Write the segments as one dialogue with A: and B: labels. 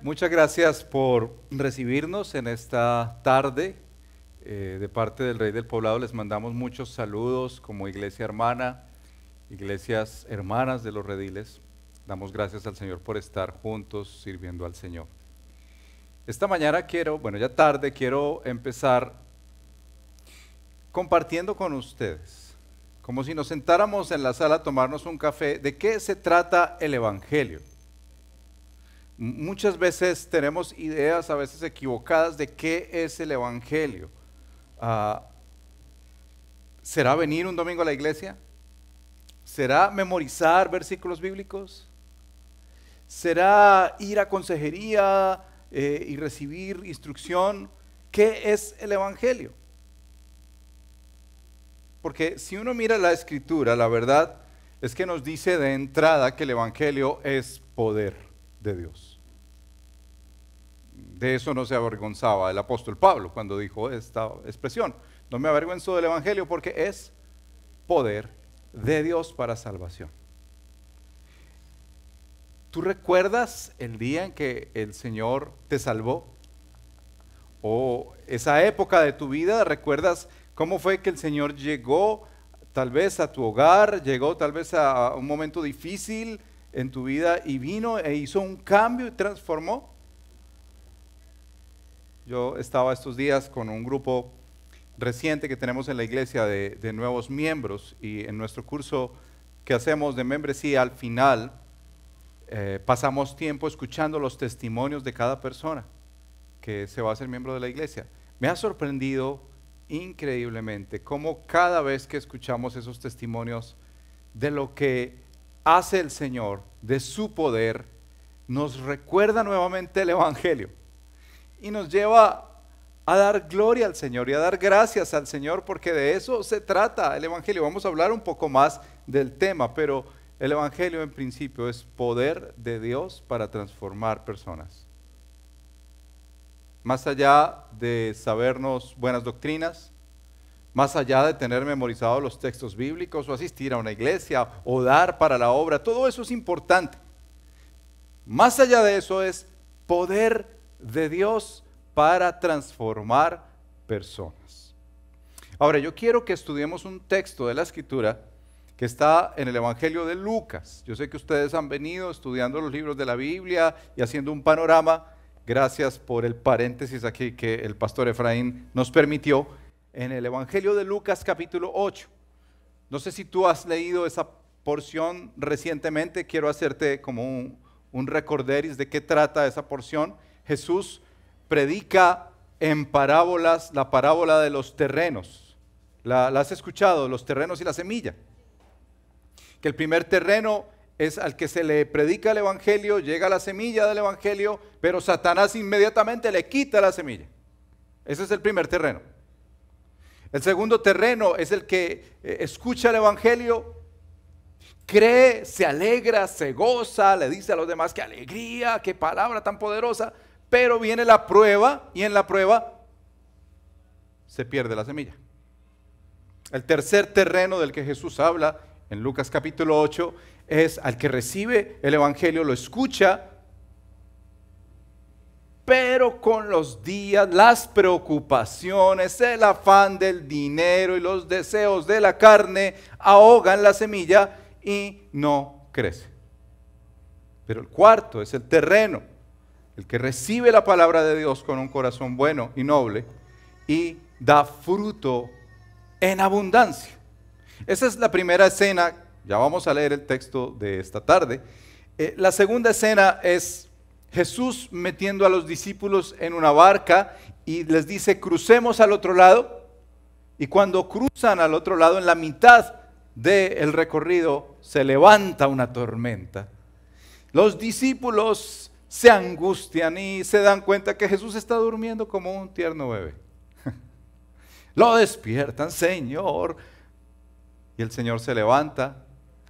A: Muchas gracias por recibirnos en esta tarde. De parte del Rey del Poblado les mandamos muchos saludos como iglesia hermana, iglesias hermanas de los Rediles. Damos gracias al Señor por estar juntos sirviendo al Señor. Esta mañana ya tarde, quiero empezar compartiendo con ustedes, como si nos sentáramos en la sala a tomarnos un café, de qué se trata el Evangelio. Muchas veces tenemos ideas a veces equivocadas de qué es el Evangelio. ¿Será venir un domingo a la iglesia? ¿Será memorizar versículos bíblicos? ¿Será ir a consejería y recibir instrucción? ¿Qué es el Evangelio? Porque si uno mira la Escritura, la verdad es que nos dice de entrada que el Evangelio es poder de Dios. De eso no se avergonzaba el apóstol Pablo cuando dijo esta expresión. No me avergüenzo del Evangelio porque es poder de Dios para salvación. ¿Tú recuerdas el día en que el Señor te salvó? ¿O esa época de tu vida? ¿Recuerdas cómo fue que el Señor llegó tal vez a tu hogar, llegó tal vez a un momento difícil en tu vida y vino e hizo un cambio y transformó? Yo estaba estos días con un grupo reciente que tenemos en la iglesia de nuevos miembros, y en nuestro curso que hacemos de membresía al final pasamos tiempo escuchando los testimonios de cada persona que se va a ser miembro de la iglesia. Me ha sorprendido increíblemente cómo cada vez que escuchamos esos testimonios de lo que hace el Señor, de su poder, nos recuerda nuevamente el Evangelio y nos lleva a dar gloria al Señor y a dar gracias al Señor, porque de eso se trata el Evangelio. Vamos a hablar un poco más del tema, pero el Evangelio en principio es poder de Dios para transformar personas. Más allá de sabernos buenas doctrinas, más allá de tener memorizados los textos bíblicos o asistir a una iglesia o dar para la obra, todo eso es importante. Más allá de eso es poder de Dios para transformar personas. Ahora, yo quiero que estudiemos un texto de la Escritura que está en el Evangelio de Lucas. Yo sé que ustedes han venido estudiando los libros de la Biblia y haciendo un panorama. Gracias por el paréntesis aquí que el pastor Efraín nos permitió. En el Evangelio de Lucas capítulo 8. No sé si tú has leído esa porción recientemente. Quiero hacerte como un recorderis de qué trata esa porción. Jesús predica en parábolas la parábola de los terrenos. ¿La has escuchado? Los terrenos y la semilla. Que el primer terreno es al que se le predica el Evangelio, llega la semilla del Evangelio, pero Satanás inmediatamente le quita la semilla. Ese es el primer terreno. El segundo terreno es el que escucha el Evangelio, cree, se alegra, se goza, le dice a los demás qué alegría, qué palabra tan poderosa, pero viene la prueba y en la prueba se pierde la semilla. El tercer terreno del que Jesús habla en Lucas capítulo 8 es al que recibe el Evangelio, lo escucha, pero con los días, las preocupaciones, el afán del dinero y los deseos de la carne ahogan la semilla y no crece. Pero el cuarto es el terreno, el que recibe la palabra de Dios con un corazón bueno y noble y da fruto en abundancia. Esa es la primera escena. Ya vamos a leer el texto de esta tarde. La segunda escena es Jesús metiendo a los discípulos en una barca y les dice: crucemos al otro lado. Y cuando cruzan al otro lado, en la mitad del recorrido, se levanta una tormenta. Los discípulos se angustian y se dan cuenta que Jesús está durmiendo como un tierno bebé. Lo despiertan: Señor. Y el Señor se levanta,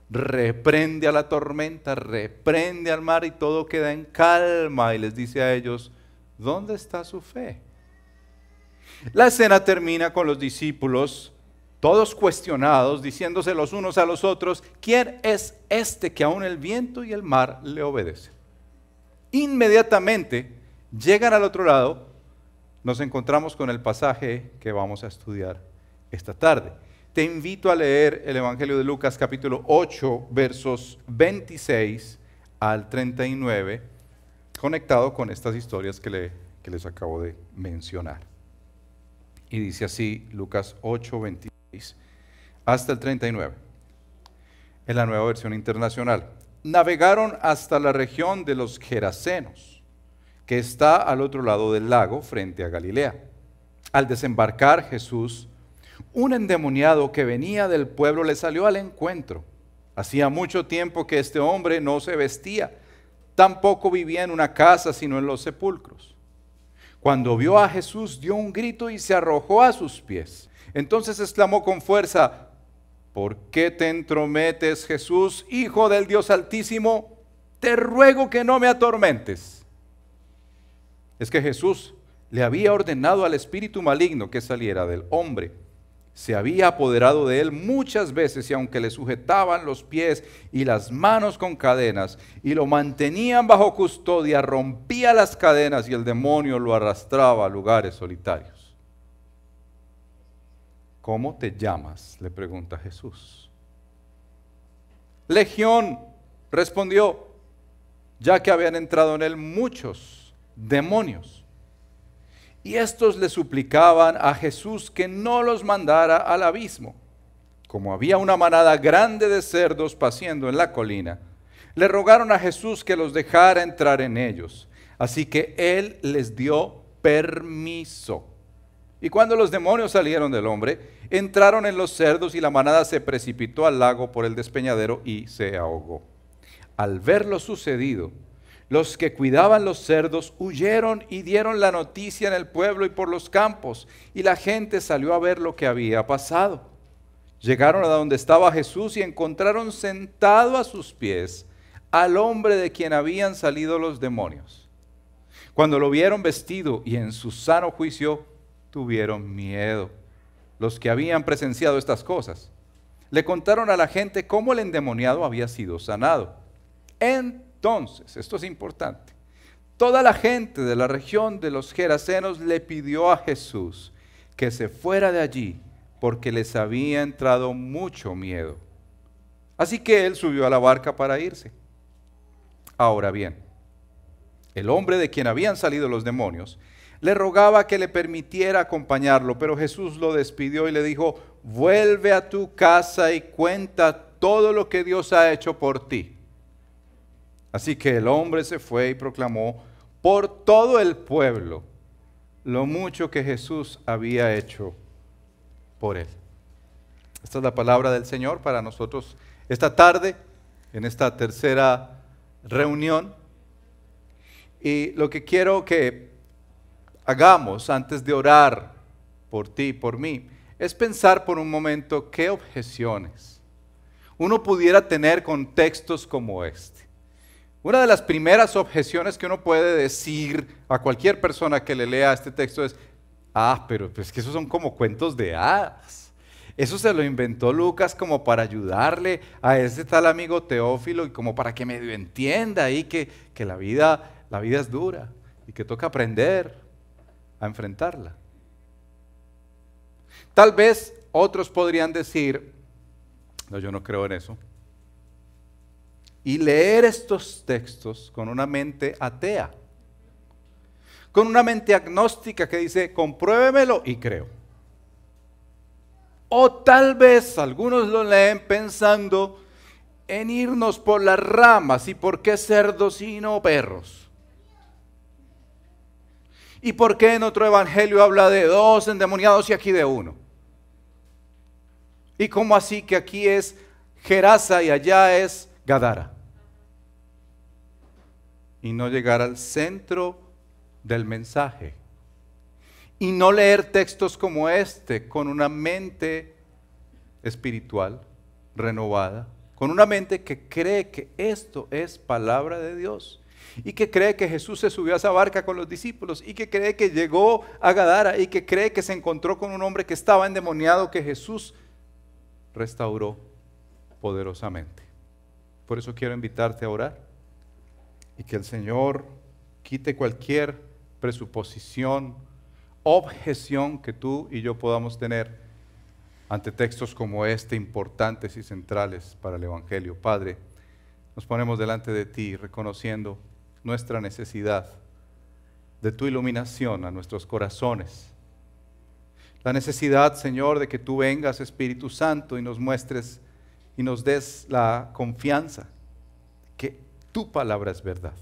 A: reprende a la tormenta, reprende al mar y todo queda en calma y les dice a ellos: ¿dónde está su fe? La escena termina con los discípulos todos cuestionados, diciéndose los unos a los otros: ¿quién es este que aún el viento y el mar le obedecen? Inmediatamente llegan al otro lado, nos encontramos con el pasaje que vamos a estudiar esta tarde. Te invito a leer el Evangelio de Lucas capítulo 8, versos 26 al 39, conectado con estas historias que les acabo de mencionar. Y dice así Lucas 8, 26 hasta el 39, en la Nueva Versión Internacional. Navegaron hasta la región de los Gerasenos, que está al otro lado del lago, frente a Galilea. Al desembarcar Jesús, un endemoniado que venía del pueblo le salió al encuentro. Hacía mucho tiempo que este hombre no se vestía, tampoco vivía en una casa, sino en los sepulcros. Cuando vio a Jesús, dio un grito y se arrojó a sus pies. Entonces exclamó con fuerza: ¿por qué te entrometes, Jesús, Hijo del Dios Altísimo? Te ruego que no me atormentes. Es que Jesús le había ordenado al espíritu maligno que saliera del hombre. Se había apoderado de él muchas veces y aunque le sujetaban los pies y las manos con cadenas y lo mantenían bajo custodia, rompía las cadenas y el demonio lo arrastraba a lugares solitarios. ¿Cómo te llamas?, le pregunta Jesús. Legión, respondió, ya que habían entrado en él muchos demonios. Y estos le suplicaban a Jesús que no los mandara al abismo. Como había una manada grande de cerdos paciendo en la colina, le rogaron a Jesús que los dejara entrar en ellos. Así que él les dio permiso. Y cuando los demonios salieron del hombre, entraron en los cerdos y la manada se precipitó al lago por el despeñadero y se ahogó. Al ver lo sucedido, los que cuidaban los cerdos huyeron y dieron la noticia en el pueblo y por los campos, y la gente salió a ver lo que había pasado. Llegaron a donde estaba Jesús y encontraron sentado a sus pies al hombre de quien habían salido los demonios. Cuando lo vieron vestido y en su sano juicio, tuvieron miedo. Los que habían presenciado estas cosas le contaron a la gente cómo el endemoniado había sido sanado. Entonces, esto es importante, toda la gente de la región de los Gerasenos le pidió a Jesús que se fuera de allí porque les había entrado mucho miedo. Así que él subió a la barca para irse. Ahora bien, el hombre de quien habían salido los demonios le rogaba que le permitiera acompañarlo, pero Jesús lo despidió y le dijo: vuelve a tu casa y cuenta todo lo que Dios ha hecho por ti. Así que el hombre se fue y proclamó por todo el pueblo lo mucho que Jesús había hecho por él. Esta es la palabra del Señor para nosotros esta tarde, en esta tercera reunión. Y lo que quiero que hagamos antes de orar por ti y por mí es pensar por un momento qué objeciones uno pudiera tener con textos como este. Una de las primeras objeciones que uno puede decir a cualquier persona que le lea este texto es: pero es que esos son como cuentos de hadas. Eso se lo inventó Lucas como para ayudarle a ese tal amigo Teófilo y como para que medio entienda ahí que la vida es dura y que toca aprender a enfrentarla. Tal vez otros podrían decir: no, yo no creo en eso. Y leer estos textos con una mente atea, con una mente agnóstica que dice: compruébemelo y creo. O tal vez algunos lo leen pensando en irnos por las ramas. ¿Y por qué cerdos y no perros? ¿Y por qué en otro evangelio habla de 2 endemoniados y aquí de 1? ¿Y cómo así que aquí es Gerasa y allá es Gadara? Y no llegar al centro del mensaje. Y no leer textos como este con una mente espiritual renovada, con una mente que cree que esto es palabra de Dios y que cree que Jesús se subió a esa barca con los discípulos y que cree que llegó a Gadara y que cree que se encontró con un hombre que estaba endemoniado que Jesús restauró poderosamente. Por eso quiero invitarte a orar y que el Señor quite cualquier presuposición, objeción que tú y yo podamos tener ante textos como este, importantes y centrales para el Evangelio. Padre, nos ponemos delante de ti reconociendo nuestra necesidad de tu iluminación a nuestros corazones. La necesidad, Señor, de que tú vengas, Espíritu Santo, y nos muestres y nos des la confianza que tu palabra es verdad.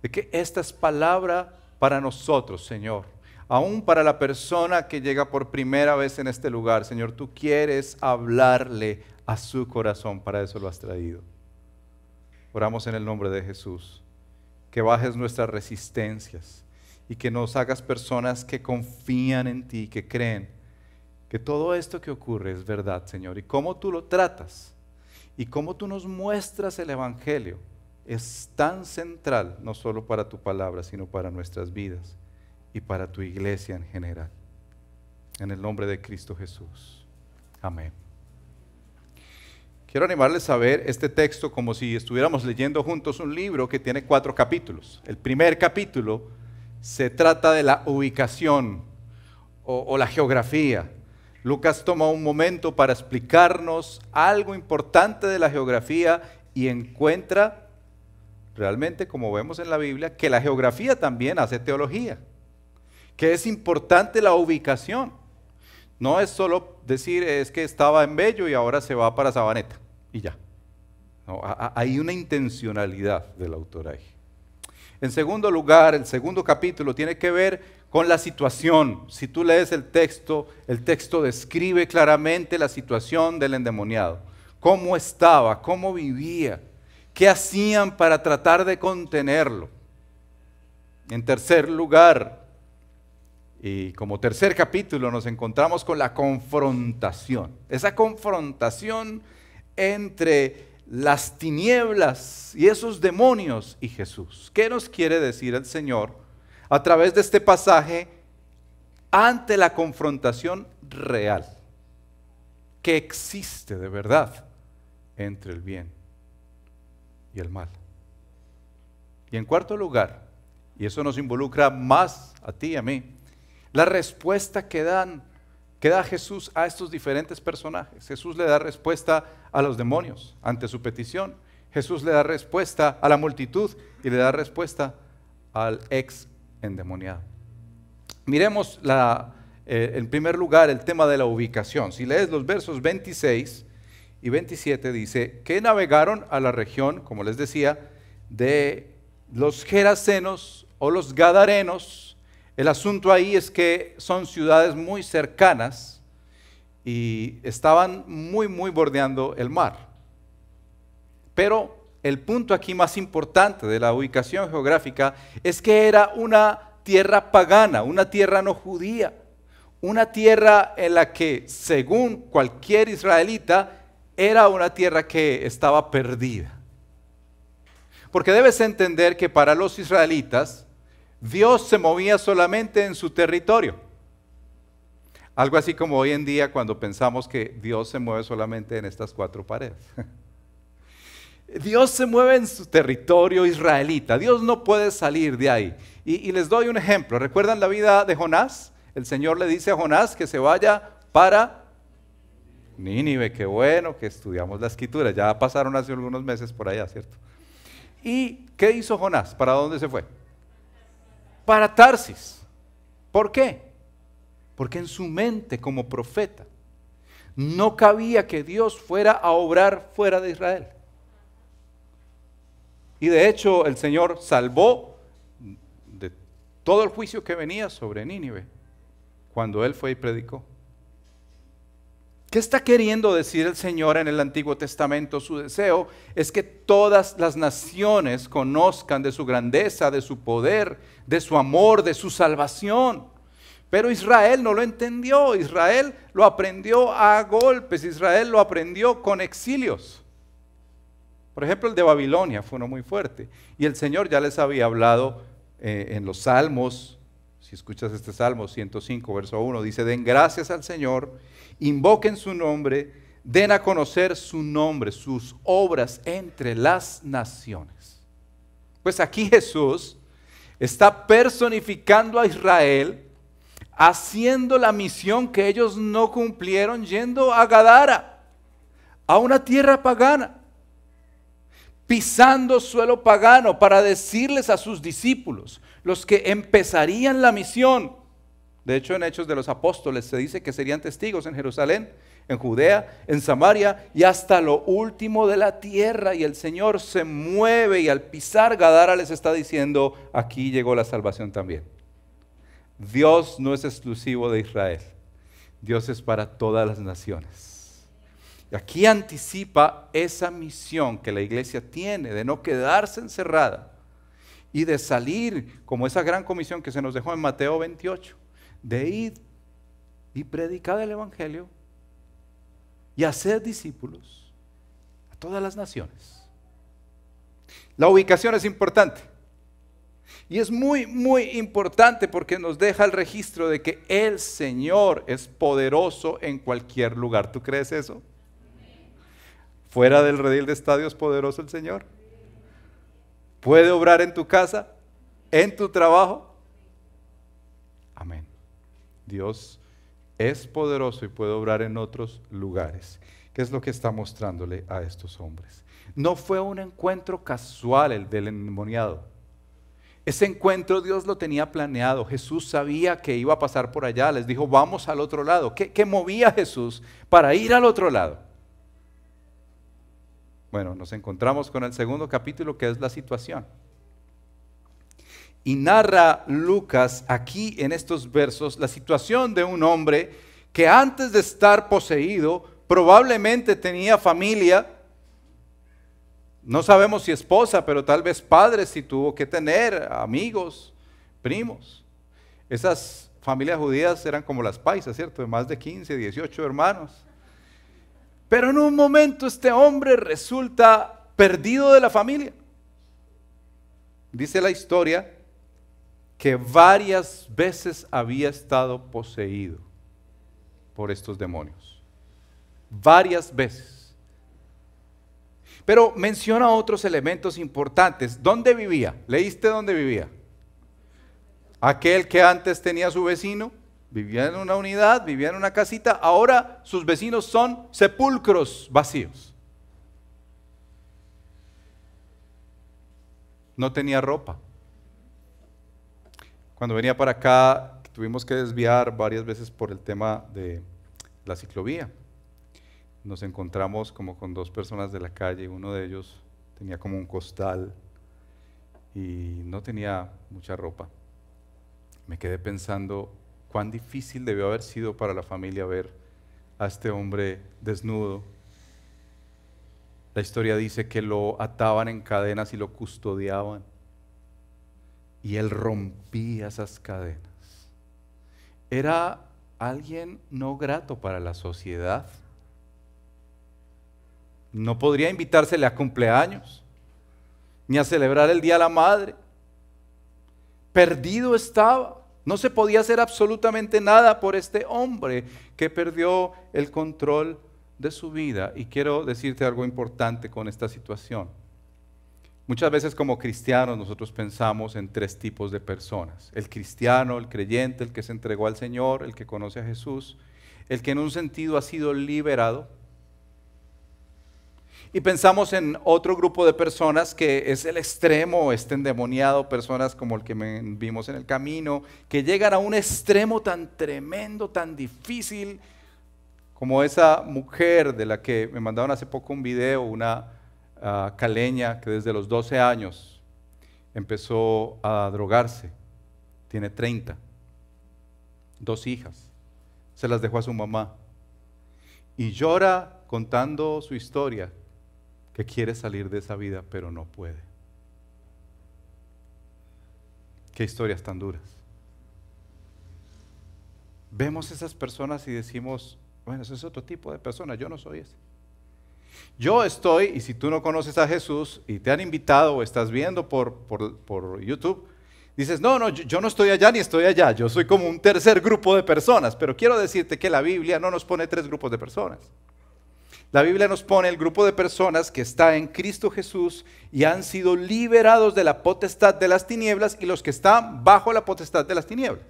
A: De que esta es palabra para nosotros, Señor. Aún para la persona que llega por primera vez en este lugar, Señor, tú quieres hablarle a su corazón, para eso lo has traído. Oramos en el nombre de Jesús, que bajes nuestras resistencias y que nos hagas personas que confían en ti, que creen que todo esto que ocurre es verdad, Señor. Y cómo tú lo tratas y cómo tú nos muestras el Evangelio es tan central, no solo para tu palabra, sino para nuestras vidas y para tu iglesia en general. En el nombre de Cristo Jesús. Amén. Quiero animarles a ver este texto como si estuviéramos leyendo juntos un libro que tiene 4 capítulos. El primer capítulo se trata de la ubicación o la geografía. Lucas toma un momento para explicarnos algo importante de la geografía y encuentra realmente, como vemos en la Biblia, que la geografía también hace teología, que es importante la ubicación. No es solo decir es que estaba en Bello y ahora se va para Sabaneta y ya. No, hay una intencionalidad del autor ahí. En segundo lugar, el segundo capítulo tiene que ver con la situación. Si tú lees el texto describe claramente la situación del endemoniado. Cómo estaba, cómo vivía, qué hacían para tratar de contenerlo. En tercer lugar, y como tercer capítulo, nos encontramos con la confrontación. Esa confrontación entre las tinieblas y esos demonios y Jesús. ¿Qué nos quiere decir el Señor a través de este pasaje ante la confrontación real que existe de verdad entre el bien y el mal? Y en cuarto lugar, y eso nos involucra más a ti y a mí, la respuesta que da Jesús a estos diferentes personajes. Jesús le da respuesta a los demonios ante su petición. Jesús le da respuesta a la multitud y le da respuesta al ex endemoniado. Miremos en primer lugar el tema de la ubicación. Si lees los versos 26 y 27 dice que navegaron a la región, como les decía, de los Gerasenos o los Gadarenos. El asunto ahí es que son ciudades muy cercanas y estaban muy bordeando el mar. Pero el punto aquí más importante de la ubicación geográfica es que era una tierra pagana, una tierra no judía, una tierra en la que, según cualquier israelita, era una tierra que estaba perdida. Porque debes entender que para los israelitas, Dios se movía solamente en su territorio. Algo así como hoy en día cuando pensamos que Dios se mueve solamente en estas 4 paredes. Dios se mueve en su territorio israelita. Dios no puede salir de ahí. Y les doy un ejemplo. ¿Recuerdan la vida de Jonás? El Señor le dice a Jonás que se vaya para Nínive. Qué bueno que estudiamos la Escritura. Ya pasaron hace algunos meses por allá, ¿cierto? ¿Y qué hizo Jonás? ¿Para dónde se fue? Para Tarsis. ¿Por qué? Porque en su mente como profeta no cabía que Dios fuera a obrar fuera de Israel. Y de hecho el Señor salvó de todo el juicio que venía sobre Nínive cuando Él fue y predicó. ¿Qué está queriendo decir el Señor en el Antiguo Testamento? Su deseo es que todas las naciones conozcan de su grandeza, de su poder, de su amor, de su salvación. Pero Israel no lo entendió. Israel lo aprendió a golpes. Israel lo aprendió con exilios. Por ejemplo, el de Babilonia fue uno muy fuerte. Y el Señor ya les había hablado en los Salmos. Si escuchas este Salmo 105, verso 1, dice: den gracias al Señor, invoquen su nombre, den a conocer su nombre, sus obras entre las naciones. Pues aquí Jesús Está personificando a Israel, haciendo la misión que ellos no cumplieron, yendo a Gadara, a una tierra pagana, pisando suelo pagano para decirles a sus discípulos, los que empezarían la misión. De hecho, en Hechos de los Apóstoles se dice que serían testigos en Jerusalén, en Judea, en Samaria y hasta lo último de la tierra. Y el Señor se mueve y al pisar Gadara les está diciendo, aquí llegó la salvación también. Dios no es exclusivo de Israel, Dios es para todas las naciones. Y aquí anticipa esa misión que la iglesia tiene de no quedarse encerrada y de salir como esa gran comisión que se nos dejó en Mateo 28, de ir y predicar el evangelio y hacer discípulos a todas las naciones. La ubicación es importante. Y es muy, muy importante porque nos deja el registro de que el Señor es poderoso en cualquier lugar. ¿Tú crees eso? ¿Fuera del redil de estadio es poderoso el Señor? ¿Puede obrar en tu casa? ¿En tu trabajo? Amén. Dios es poderoso y puede obrar en otros lugares. ¿Qué es lo que está mostrándole a estos hombres? No fue un encuentro casual el del endemoniado. Ese encuentro Dios lo tenía planeado. Jesús sabía que iba a pasar por allá. Les dijo, vamos al otro lado. ¿Qué movía a Jesús para ir al otro lado? Bueno, nos encontramos con el segundo capítulo, que es la situación. Y narra Lucas aquí en estos versos la situación de un hombre que antes de estar poseído probablemente tenía familia. No sabemos si esposa, pero tal vez padres si tuvo que tener, amigos, primos. Esas familias judías eran como las paisas, ¿cierto? De más de 15, 18 hermanos. Pero en un momento este hombre resulta perdido de la familia. Dice la historia que varias veces había estado poseído por estos demonios. Varias veces. Pero menciona otros elementos importantes. ¿Dónde vivía? ¿Leíste dónde vivía? Aquel que antes tenía su vecino, vivía en una unidad, vivía en una casita, ahora sus vecinos son sepulcros vacíos. No tenía ropa. Cuando venía para acá, tuvimos que desviar varias veces por el tema de la ciclovía. Nos encontramos como con dos personas de la calle, uno de ellos tenía como un costal y no tenía mucha ropa. Me quedé pensando cuán difícil debió haber sido para la familia ver a este hombre desnudo. La historia dice que lo ataban en cadenas y lo custodiaban. Y él rompía esas cadenas. Era alguien no grato para la sociedad. No podría invitársele a cumpleaños, ni a celebrar el Día de la Madre. Perdido estaba. No se podía hacer absolutamente nada por este hombre que perdió el control de su vida. Y quiero decirte algo importante con esta situación. Muchas veces como cristianos nosotros pensamos en tres tipos de personas. El cristiano, el creyente, el que se entregó al Señor, el que conoce a Jesús, el que en un sentido ha sido liberado. Y pensamos en otro grupo de personas que es el extremo, este endemoniado, personas como el que vimos en el camino, que llegan a un extremo tan tremendo, tan difícil, como esa mujer de la que me mandaron hace poco un video, una caleña que desde los 12 años empezó a drogarse, tiene 30, 2 hijas, se las dejó a su mamá y llora contando su historia, que quiere salir de esa vida pero no puede. Qué historias tan duras. Vemos esas personas y decimos, bueno, ese es otro tipo de persona, yo no soy ese. Yo estoy, y si tú no conoces a Jesús y te han invitado o estás viendo por YouTube, dices, no, yo no estoy allá ni estoy allá, yo soy como un tercer grupo de personas, pero quiero decirte que la Biblia no nos pone 3 grupos de personas. La Biblia nos pone el grupo de personas que está en Cristo Jesús y han sido liberados de la potestad de las tinieblas y los que están bajo la potestad de las tinieblas.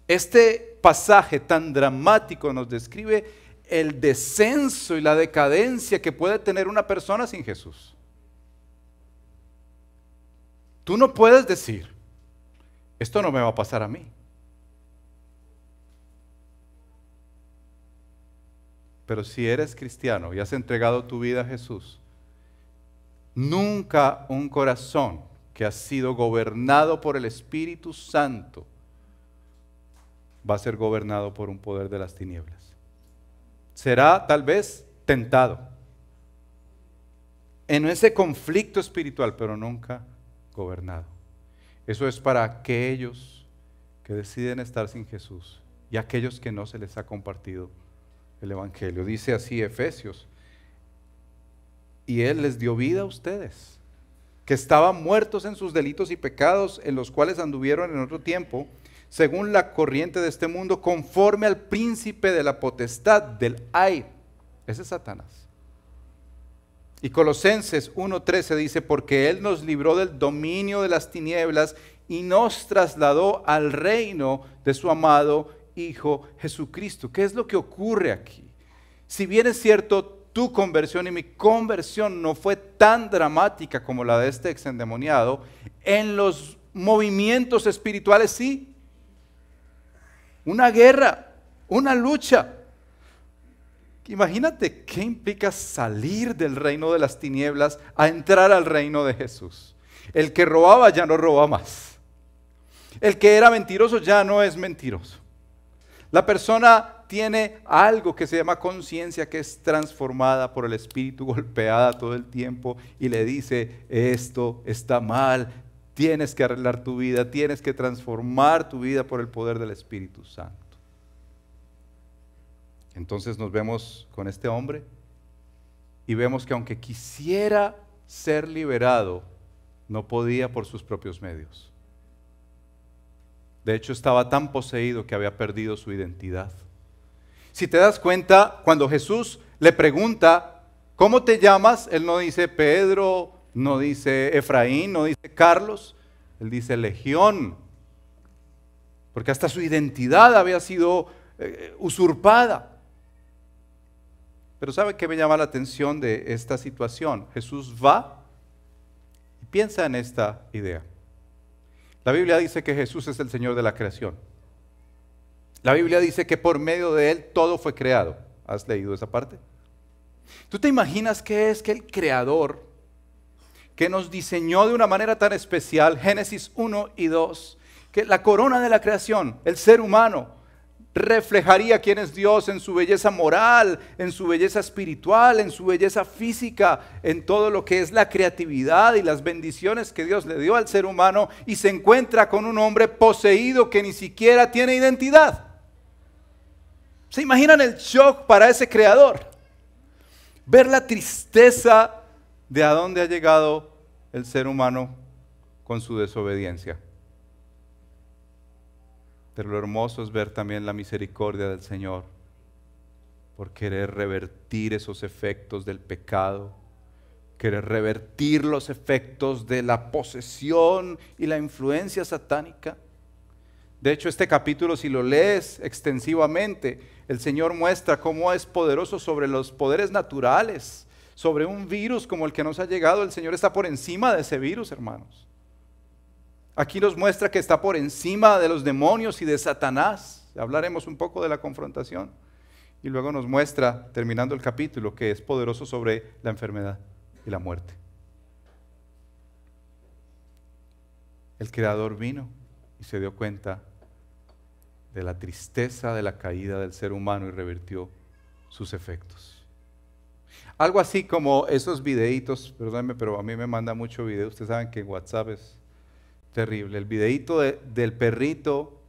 A: Este pasaje tan dramático nos describe el descenso y la decadencia que puede tener una persona sin Jesús. Tú no puedes decir, esto no me va a pasar a mí. Pero si eres cristiano y has entregado tu vida a Jesús, nunca un corazón que ha sido gobernado por el Espíritu Santo va a ser gobernado por un poder de las tinieblas. Será tal vez tentado en ese conflicto espiritual, pero nunca gobernado. Eso es para aquellos que deciden estar sin Jesús y aquellos que no se les ha compartido el Evangelio. Dice así Efesios: y Él les dio vida a ustedes, que estaban muertos en sus delitos y pecados, en los cuales anduvieron en otro tiempo, según la corriente de este mundo, conforme al príncipe de la potestad del aire. Ese es Satanás. Y Colosenses 1:13 dice: porque Él nos libró del dominio de las tinieblas y nos trasladó al reino de su amado Hijo Jesucristo. ¿Qué es lo que ocurre aquí? Si bien es cierto, tu conversión y mi conversión no fue tan dramática como la de este exendemoniado, en los movimientos espirituales sí. Una guerra, una lucha. Imagínate qué implica salir del reino de las tinieblas a entrar al reino de Jesús. El que robaba ya no roba más. El que era mentiroso ya no es mentiroso. La persona tiene algo que se llama conciencia, que es transformada por el Espíritu, golpeada todo el tiempo, y le dice: esto está mal, tienes que arreglar tu vida, tienes que transformar tu vida por el poder del Espíritu Santo. Entonces nos vemos con este hombre y vemos que aunque quisiera ser liberado, no podía por sus propios medios. De hecho, estaba tan poseído que había perdido su identidad. Si te das cuenta, cuando Jesús le pregunta: ¿cómo te llamas?, él no dice Pedro, no dice Efraín, no dice Carlos, él dice Legión, porque hasta su identidad había sido usurpada. Pero ¿sabe qué me llama la atención de esta situación? Jesús va y piensa en esta idea. La Biblia dice que Jesús es el Señor de la creación. La Biblia dice que por medio de Él todo fue creado. ¿Has leído esa parte? ¿Tú te imaginas qué es que el Creador, que nos diseñó de una manera tan especial, Génesis 1 y 2, que la corona de la creación, el ser humano, reflejaría quién es Dios en su belleza moral, en su belleza espiritual, en su belleza física, en todo lo que es la creatividad y las bendiciones que Dios le dio al ser humano, y se encuentra con un hombre poseído que ni siquiera tiene identidad? ¿Se imaginan el shock para ese creador? Ver la tristeza de a dónde ha llegado el ser humano con su desobediencia. Pero lo hermoso es ver también la misericordia del Señor por querer revertir esos efectos del pecado, querer revertir los efectos de la posesión y la influencia satánica. De hecho, este capítulo, si lo lees extensivamente, el Señor muestra cómo es poderoso sobre los poderes naturales, sobre un virus como el que nos ha llegado. El Señor está por encima de ese virus, hermanos. Aquí nos muestra que está por encima de los demonios y de Satanás. Hablaremos un poco de la confrontación. Y luego nos muestra, terminando el capítulo, que es poderoso sobre la enfermedad y la muerte. El Creador vino y se dio cuenta de la tristeza de la caída del ser humano y revirtió sus efectos. Algo así como esos videitos, perdónenme, pero a mí me manda mucho video. Ustedes saben que en WhatsApp es terrible. El videíto del perrito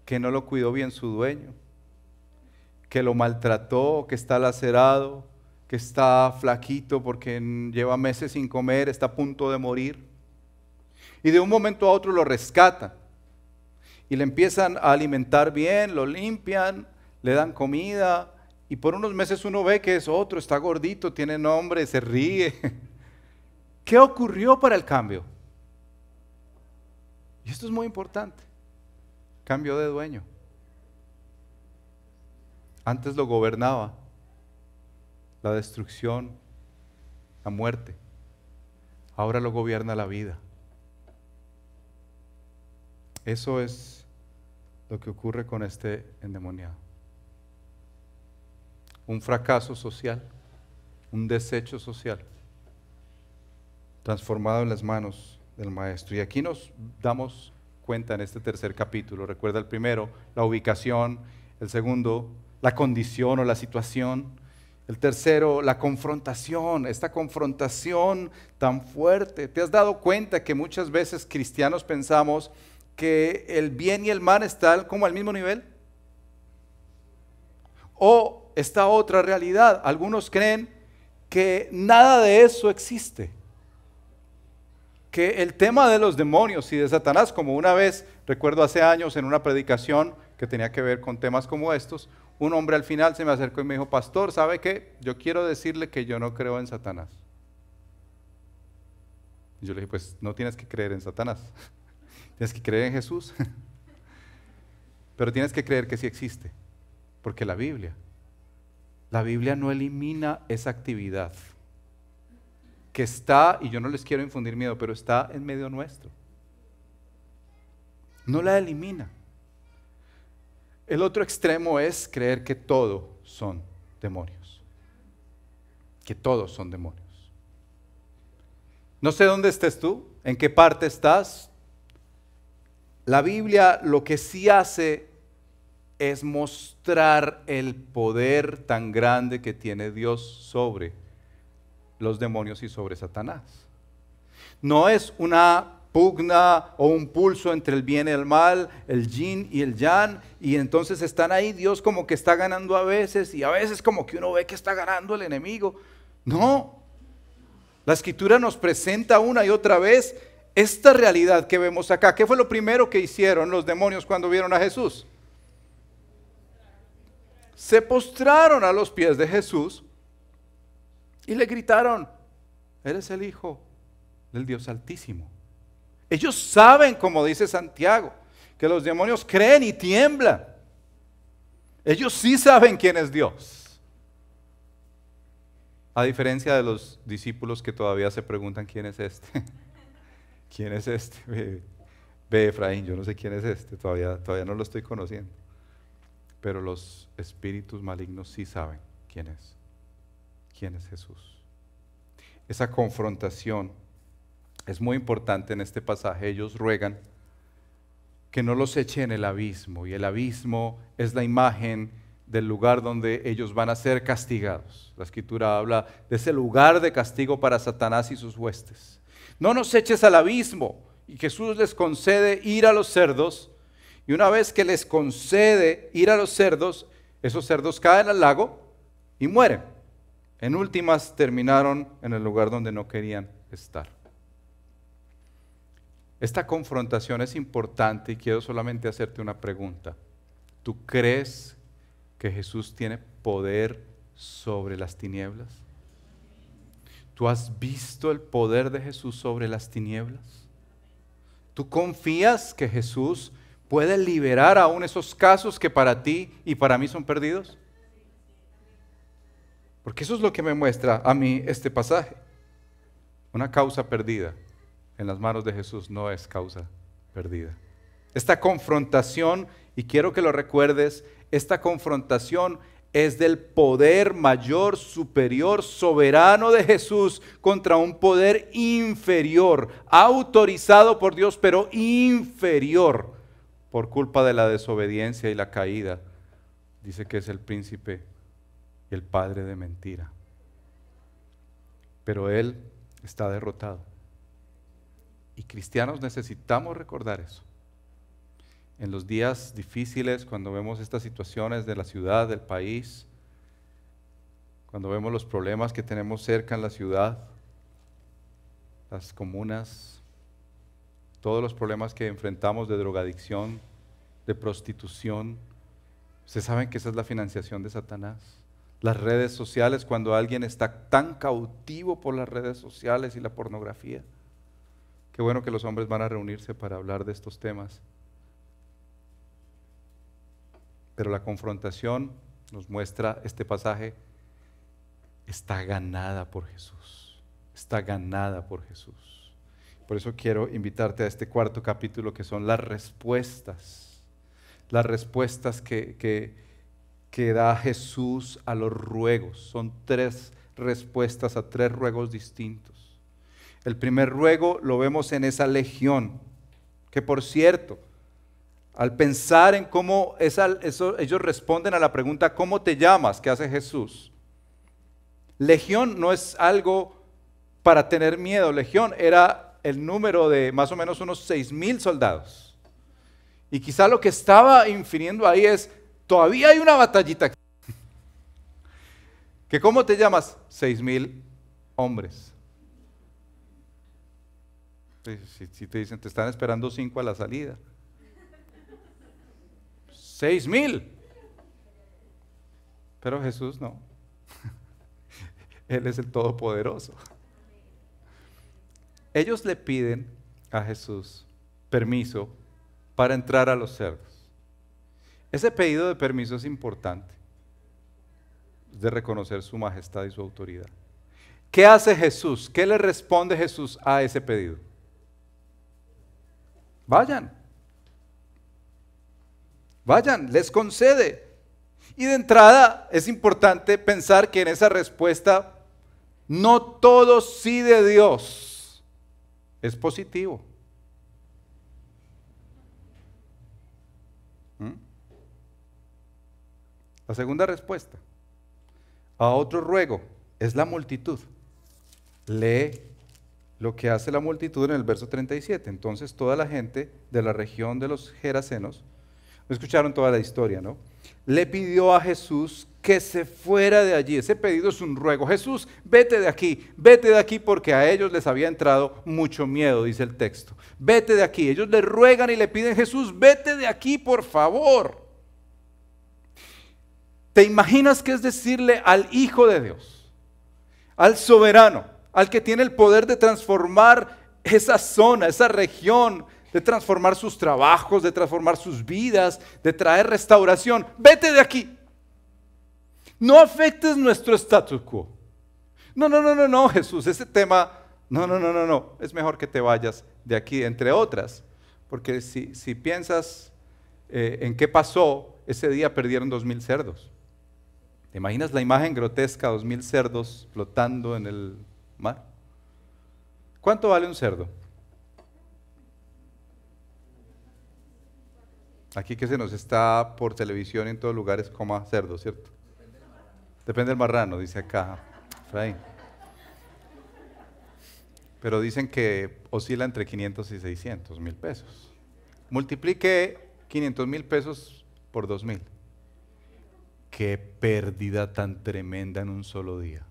A: que no lo cuidó bien su dueño, que lo maltrató, que está lacerado, que está flaquito porque lleva meses sin comer, está a punto de morir. Y de un momento a otro lo rescatan y le empiezan a alimentar bien, lo limpian, le dan comida y por unos meses uno ve que es otro, está gordito, tiene nombre, se ríe. ¿Qué ocurrió para el cambio? Y esto es muy importante. Cambio de dueño. Antes lo gobernaba la destrucción, la muerte. Ahora lo gobierna la vida. Eso es lo que ocurre con este endemoniado. Un fracaso social, un desecho social, transformado en las manos del maestro. Y aquí nos damos cuenta en este tercer capítulo. Recuerda el primero, la ubicación; el segundo, la condición o la situación; el tercero, la confrontación, esta confrontación tan fuerte. ¿Te has dado cuenta que muchas veces cristianos pensamos que el bien y el mal están como al mismo nivel? O esta otra realidad, algunos creen que nada de eso existe. Que el tema de los demonios y de Satanás, como una vez, recuerdo hace años en una predicación que tenía que ver con temas como estos, un hombre al final se me acercó y me dijo: pastor, ¿sabe qué? Yo quiero decirle que yo no creo en Satanás. Y yo le dije: pues no tienes que creer en Satanás, tienes que creer en Jesús. Pero tienes que creer que sí existe, porque la Biblia no elimina esa actividad que está, y yo no les quiero infundir miedo, pero está en medio nuestro. No la elimina. El otro extremo es creer que todos son demonios. Que todos son demonios. No sé dónde estés tú, en qué parte estás. La Biblia lo que sí hace es mostrar el poder tan grande que tiene Dios sobre los demonios y sobre Satanás. No es una pugna o un pulso entre el bien y el mal, el yin y el yang, y entonces están ahí, Dios como que está ganando a veces, y a veces como que uno ve que está ganando el enemigo. No, la Escritura nos presenta una y otra vez esta realidad que vemos acá. ¿Qué fue lo primero que hicieron los demonios cuando vieron a Jesús? Se postraron a los pies de Jesús y le gritaron: eres el Hijo del Dios Altísimo. Ellos saben, como dice Santiago, que los demonios creen y tiemblan. Ellos sí saben quién es Dios. A diferencia de los discípulos que todavía se preguntan: ¿quién es este? ¿Quién es este? Ve, Efraín, yo no sé quién es este, todavía no lo estoy conociendo. Pero los espíritus malignos sí saben quién es. ¿Quién es Jesús? Esa confrontación es muy importante en este pasaje. Ellos ruegan que no los eche en el abismo, y el abismo es la imagen del lugar donde ellos van a ser castigados. La Escritura habla de ese lugar de castigo para Satanás y sus huestes. No nos eches al abismo. Y Jesús les concede ir a los cerdos, y una vez que les concede ir a los cerdos, esos cerdos caen al lago y mueren. En últimas terminaron en el lugar donde no querían estar. Esta confrontación es importante y quiero solamente hacerte una pregunta. ¿Tú crees que Jesús tiene poder sobre las tinieblas? ¿Tú has visto el poder de Jesús sobre las tinieblas? ¿Tú confías que Jesús puede liberar aún esos casos que para ti y para mí son perdidos? Porque eso es lo que me muestra a mí este pasaje. Una causa perdida en las manos de Jesús no es causa perdida. Esta confrontación, y quiero que lo recuerdes, esta confrontación es del poder mayor, superior, soberano de Jesús contra un poder inferior, autorizado por Dios, pero inferior por culpa de la desobediencia y la caída. Dice que es el príncipe y el padre de mentira. Pero él está derrotado. Y cristianos necesitamos recordar eso. En los días difíciles, cuando vemos estas situaciones de la ciudad, del país, cuando vemos los problemas que tenemos cerca en la ciudad, las comunas, todos los problemas que enfrentamos de drogadicción, de prostitución, ustedes saben que esa es la financiación de Satanás. Las redes sociales, cuando alguien está tan cautivo por las redes sociales y la pornografía. Qué bueno que los hombres van a reunirse para hablar de estos temas. Pero la confrontación, nos muestra este pasaje, está ganada por Jesús. Está ganada por Jesús. Por eso quiero invitarte a este cuarto capítulo, que son las respuestas. Las respuestas que da Jesús a los ruegos. Son 3 respuestas a 3 ruegos distintos. El primer ruego lo vemos en esa legión, que por cierto, al pensar en cómo ellos responden a la pregunta, ¿cómo te llamas?, que hace Jesús. Legión no es algo para tener miedo. Legión era el número de más o menos unos 6,000 soldados. Y quizá lo que estaba infiriendo ahí es, todavía hay una batallita aquí. ¿Que cómo te llamas? 6,000 hombres. Si te dicen, te están esperando 5 a la salida. 6,000. Pero Jesús no. Él es el Todopoderoso. Ellos le piden a Jesús permiso para entrar a los cerdos. Ese pedido de permiso es importante, de reconocer su majestad y su autoridad. ¿Qué hace Jesús? ¿Qué le responde Jesús a ese pedido? Vayan. Vayan, les concede. Y de entrada es importante pensar que en esa respuesta no todo sí de Dios es positivo. La segunda respuesta a otro ruego es la multitud. Lee lo que hace la multitud en el verso 37. Entonces toda la gente de la región de los Gerasenos, escucharon toda la historia, ¿no?, le pidió a Jesús que se fuera de allí. Ese pedido es un ruego. Jesús, vete de aquí, porque a ellos les había entrado mucho miedo, dice el texto. Vete de aquí. Ellos le ruegan y le piden, Jesús, vete de aquí, por favor. ¿Te imaginas qué es decirle al Hijo de Dios, al soberano, al que tiene el poder de transformar esa zona, esa región, de transformar sus trabajos, de transformar sus vidas, de traer restauración? Vete de aquí. No afectes nuestro status quo. No, Jesús, ese tema, no. Es mejor que te vayas de aquí, entre otras, porque si piensas en qué pasó, ese día perdieron 2,000 cerdos. ¿Te imaginas la imagen grotesca, 2,000 cerdos flotando en el mar? ¿Cuánto vale un cerdo? Aquí que se nos está por televisión en todos lugares, coma cerdo, ¿cierto? Depende del marrano, dice acá. Ahí. Pero dicen que oscila entre 500 y 600 mil pesos. Multiplique 500 mil pesos por 2,000. Qué pérdida tan tremenda en un solo día.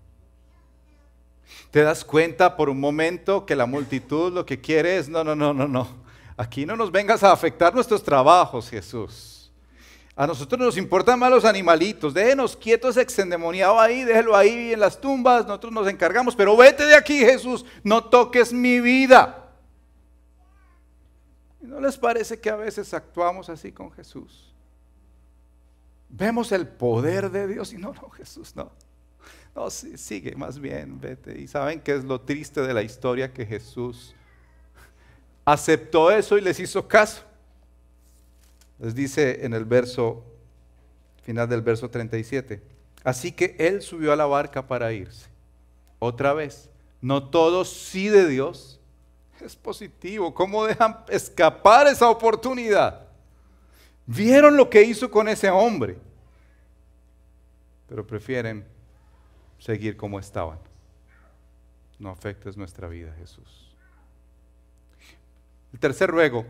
A: ¿Te das cuenta por un momento que la multitud lo que quiere es, no. Aquí no nos vengas a afectar nuestros trabajos, Jesús. A nosotros nos importan más los animalitos. Déjenos quietos, exendemoniado ahí, déjelo ahí en las tumbas, nosotros nos encargamos. Pero vete de aquí, Jesús, no toques mi vida. ¿Y no les parece que a veces actuamos así con Jesús? Vemos el poder de Dios y no, Jesús, no. No, sí, sigue, más bien, vete. Y ¿saben qué es lo triste de la historia? Que Jesús aceptó eso y les hizo caso. Les dice en el final del verso 37, así que él subió a la barca para irse. Otra vez, no todo sí de Dios es positivo. ¿Cómo dejan escapar esa oportunidad? Vieron lo que hizo con ese hombre, pero prefieren seguir como estaban. No afectes nuestra vida, Jesús. El tercer ruego,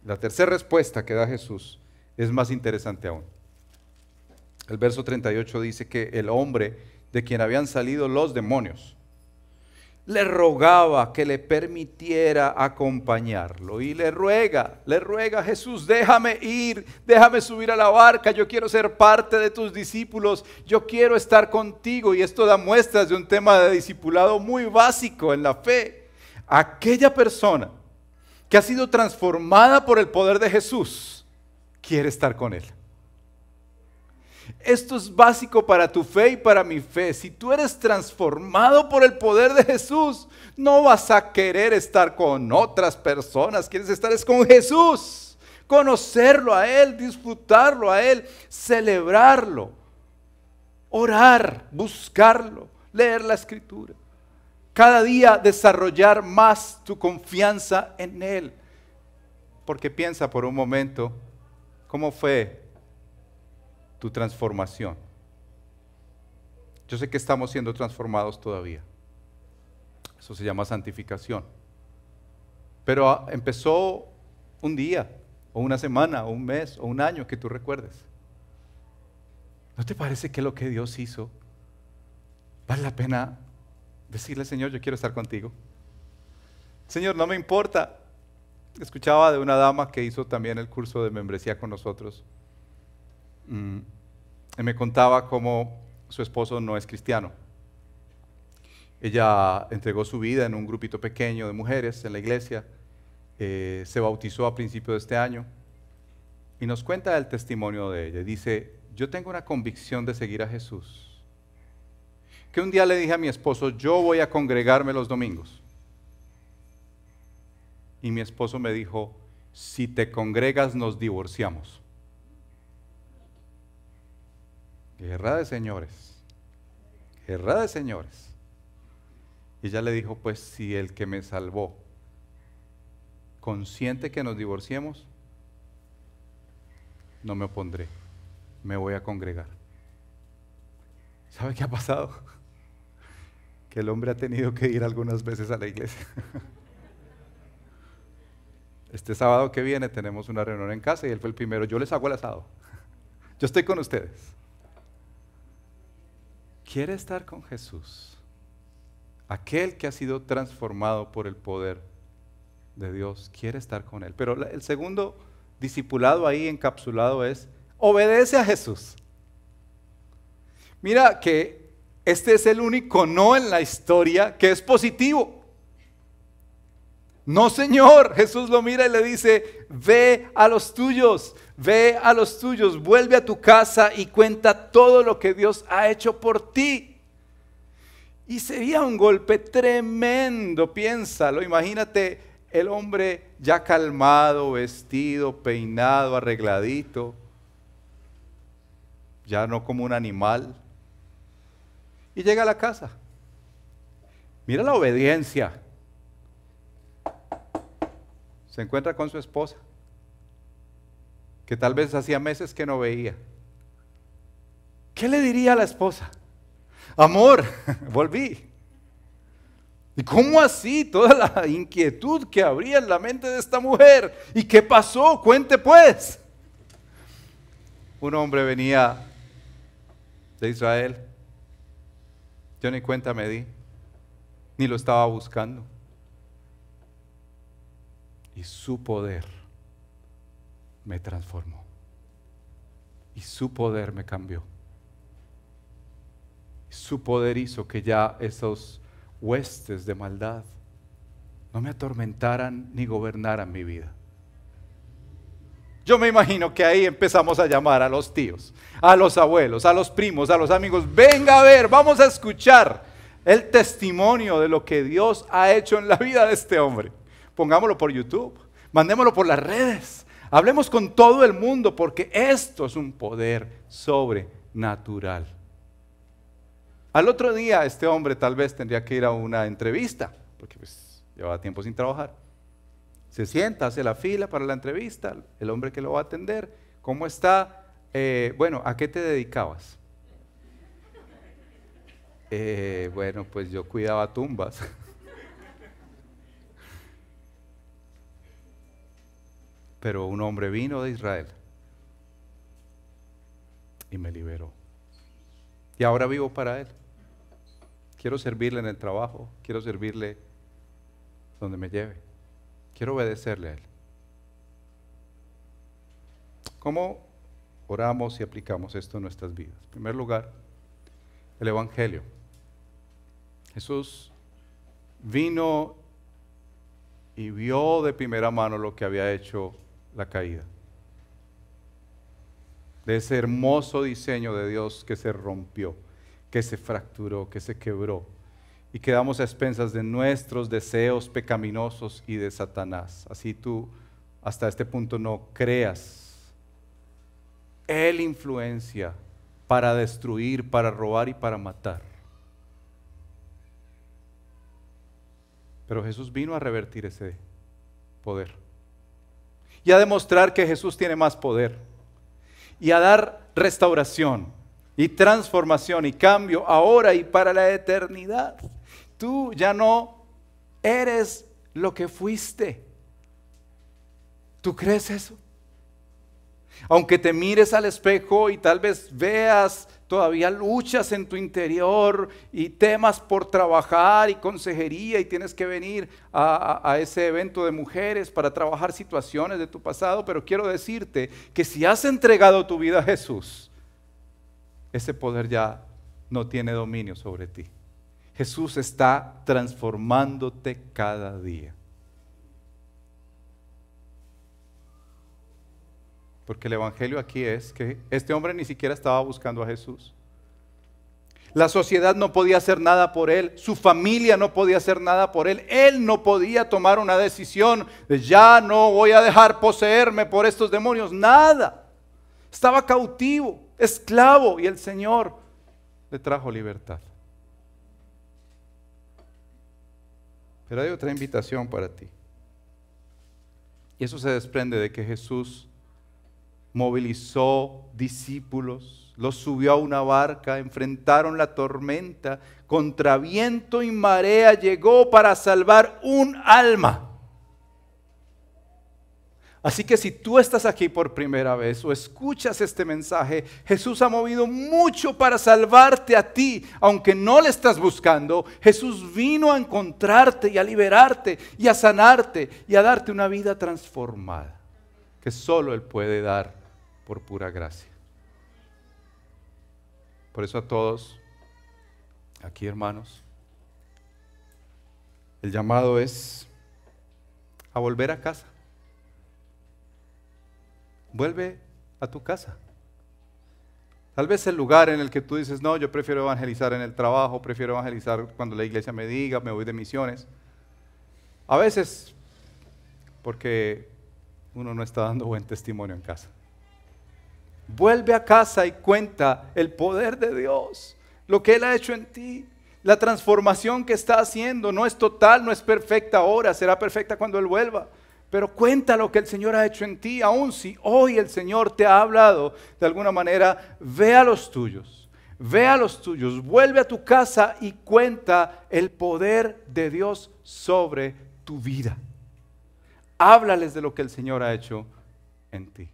A: la tercera respuesta que da Jesús es más interesante aún. El verso 38 dice que el hombre de quien habían salido los demonios le rogaba que le permitiera acompañarlo. Y le ruega Jesús, déjame ir, déjame subir a la barca, yo quiero ser parte de tus discípulos, yo quiero estar contigo. Y esto da muestras de un tema de discipulado muy básico en la fe. Aquella persona que ha sido transformada por el poder de Jesús, quiere estar con Él. Esto es básico para tu fe y para mi fe. Si tú eres transformado por el poder de Jesús, no vas a querer estar con otras personas. Quieres estar con Jesús, conocerlo a Él, disfrutarlo a Él, celebrarlo, orar, buscarlo, leer la Escritura. Cada día desarrollar más tu confianza en Él. Porque piensa por un momento, ¿cómo fue tu transformación? Yo sé que estamos siendo transformados todavía. Eso se llama santificación. Pero empezó un día, o una semana, o un mes, o un año que tú recuerdes. ¿No te parece que lo que Dios hizo vale la pena decirle, Señor, yo quiero estar contigo? Señor, no me importa. Escuchaba de una dama que hizo también el curso de membresía con nosotros. Y me contaba cómo su esposo no es cristiano. Ella entregó su vida en un grupito pequeño de mujeres en la iglesia. Se bautizó a principios de este año. Y nos cuenta el testimonio de ella. Dice, yo tengo una convicción de seguir a Jesús. Que un día le dije a mi esposo, yo voy a congregarme los domingos. Y mi esposo me dijo, si te congregas nos divorciamos. Guerra de señores. Guerra de señores. Y ella le dijo, pues si el que me salvó consiente que nos divorciemos, no me opondré, me voy a congregar. ¿Sabe qué ha pasado? Que el hombre ha tenido que ir algunas veces a la iglesia. Este sábado que viene tenemos una reunión en casa y él fue el primero. Yo les hago el asado. Yo estoy con ustedes. Quiere estar con Jesús. Aquel que ha sido transformado por el poder de Dios quiere estar con Él. Pero el segundo discipulado ahí encapsulado es, obedece a Jesús. Mira que este es el único no en la historia que es positivo. No, Señor. Jesús lo mira y le dice, ve a los tuyos, vuelve a tu casa y cuenta todo lo que Dios ha hecho por ti. Y sería un golpe tremendo, piénsalo, imagínate el hombre ya calmado, vestido, peinado, arregladito, ya no como un animal. Y llega a la casa. Mira la obediencia. Se encuentra con su esposa, que tal vez hacía meses que no veía. ¿Qué le diría a la esposa? Amor, volví. ¿Y cómo así? Toda la inquietud que habría en la mente de esta mujer. ¿Y qué pasó? Cuente pues. Un hombre venía de Israel. Yo ni cuenta me di, ni lo estaba buscando. Y su poder me transformó. Y su poder me cambió. Su poder hizo que ya esos huestes de maldad no me atormentaran ni gobernaran mi vida. Yo me imagino que ahí empezamos a llamar a los tíos, a los abuelos, a los primos, a los amigos. Venga a ver, vamos a escuchar el testimonio de lo que Dios ha hecho en la vida de este hombre. Pongámoslo por YouTube, mandémoslo por las redes, hablemos con todo el mundo porque esto es un poder sobrenatural. Al otro día este hombre tal vez tendría que ir a una entrevista, porque pues llevaba tiempo sin trabajar. Se sienta, hace la fila para la entrevista, el hombre que lo va a atender, ¿cómo está? Bueno, ¿a qué te dedicabas? Bueno, pues yo cuidaba tumbas. Pero un hombre vino de Israel y me liberó. Y ahora vivo para Él. Quiero servirle en el trabajo, quiero servirle donde me lleve, quiero obedecerle a Él. ¿Cómo oramos y aplicamos esto en nuestras vidas? En primer lugar, el Evangelio. Jesús vino y vio de primera mano lo que había hecho la caída, de ese hermoso diseño de Dios que se rompió, que se fracturó, que se quebró, y quedamos a expensas de nuestros deseos pecaminosos y de Satanás. Así tú hasta este punto no creas. Él influencia para destruir, para robar y para matar. Pero Jesús vino a revertir ese poder y a demostrar que Jesús tiene más poder y a dar restauración y transformación y cambio ahora y para la eternidad. Tú ya no eres lo que fuiste. ¿Tú crees eso? Aunque te mires al espejo y tal vez veas todavía luchas en tu interior y temas por trabajar y consejería y tienes que venir a ese evento de mujeres para trabajar situaciones de tu pasado, pero quiero decirte que si has entregado tu vida a Jesús, ese poder ya no tiene dominio sobre ti. Jesús está transformándote cada día. Porque el evangelio aquí es que este hombre ni siquiera estaba buscando a Jesús. La sociedad no podía hacer nada por él, su familia no podía hacer nada por él, él no podía tomar una decisión de ya no voy a dejar poseerme por estos demonios, nada. Estaba cautivo, esclavo, y el Señor le trajo libertad. Pero hay otra invitación para ti. Y eso se desprende de que Jesús movilizó discípulos, los subió a una barca, enfrentaron la tormenta, contra viento y marea llegó para salvar un alma. Así que si tú estás aquí por primera vez o escuchas este mensaje, Jesús ha movido mucho para salvarte a ti, aunque no le estás buscando. Jesús vino a encontrarte y a liberarte y a sanarte y a darte una vida transformada, que solo Él puede dar por pura gracia. Por eso a todos, aquí hermanos, el llamado es a volver a casa. Vuelve a tu casa. Tal vez el lugar en el que tú dices, no, yo prefiero evangelizar en el trabajo, prefiero evangelizar cuando la iglesia me diga, me voy de misiones. A veces, porque uno no está dando buen testimonio en casa. Vuelve a casa y cuenta el poder de Dios, lo que Él ha hecho en ti, la transformación que está haciendo. No es total, no es perfecta ahora, será perfecta cuando Él vuelva. Pero cuenta lo que el Señor ha hecho en ti, aun si hoy el Señor te ha hablado de alguna manera. Ve a los tuyos, vuelve a tu casa y cuenta el poder de Dios sobre tu vida. Háblales de lo que el Señor ha hecho en ti.